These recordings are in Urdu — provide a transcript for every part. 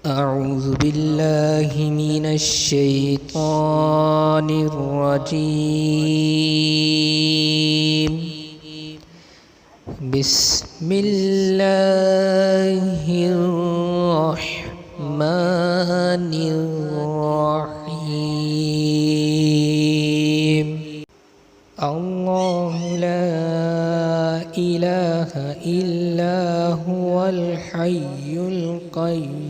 أعوذ بالله من الشيطان الرجيم. بسم الله الرحمن الرحيم. الله لا إله إلا هو الحي القيوم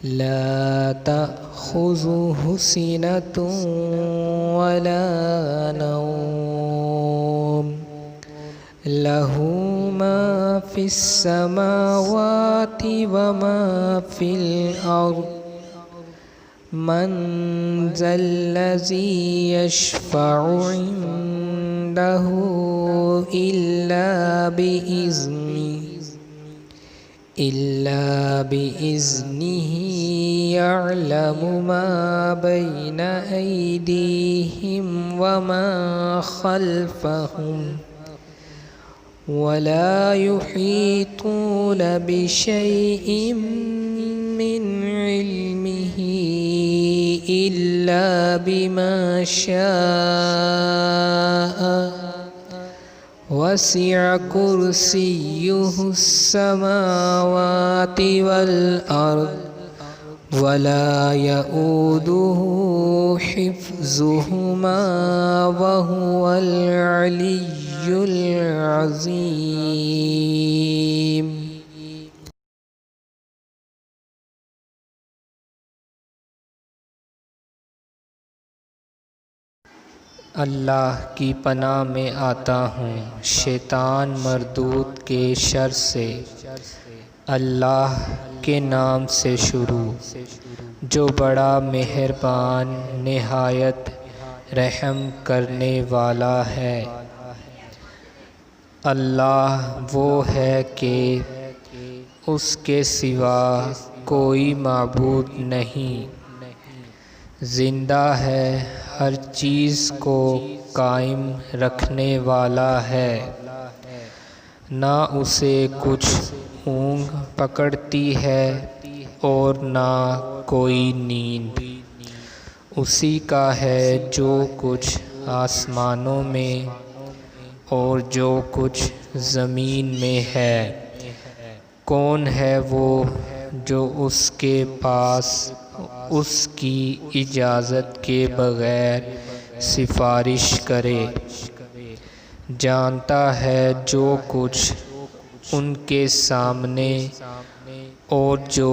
لا تأخذه سنة ولا نوم له ما في السماوات وما في الأرض من ذا الذي يشفع عنده إلا بإذنه يعلم ما بين أيديهم وما خلفهم ولا يحيطون بشيء من علمه إلا بما شاء وسع كرسيه السماوات والأرض ولا يؤوده حفظهما وهو العلي العظيم. اللہ کی پناہ میں آتا ہوں شیطان مردود کے شر سے۔ اللہ کے نام سے شروع جو بڑا مہربان نہایت رحم کرنے والا ہے۔ اللہ وہ ہے کہ اس کے سوا کوئی معبود نہیں، زندہ ہے، ہر چیز کو قائم رکھنے والا ہے، نہ اسے کچھ اونگ پکڑتی ہے اور نہ کوئی نیند۔ اسی کا ہے جو کچھ آسمانوں میں اور جو کچھ زمین میں ہے۔ کون ہے وہ جو اس کے پاس اس کی اجازت کے بغیر سفارش کرے؟ جانتا ہے جو کچھ ان کے سامنے اور جو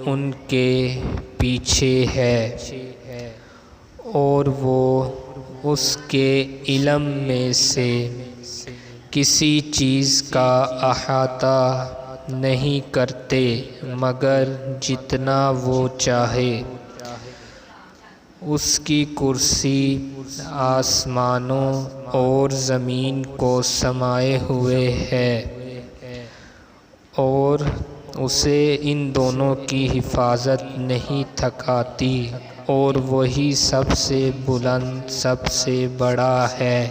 ان کے پیچھے ہے، اور وہ اس کے علم میں سے کسی چیز کا احاطہ نہیں کرتے مگر جتنا وہ چاہے۔ اس کی کرسی آسمانوں اور زمین کو سمائے ہوئے ہے، اور اسے ان دونوں کی حفاظت نہیں تھکاتی، اور وہی سب سے بلند سب سے بڑا ہے۔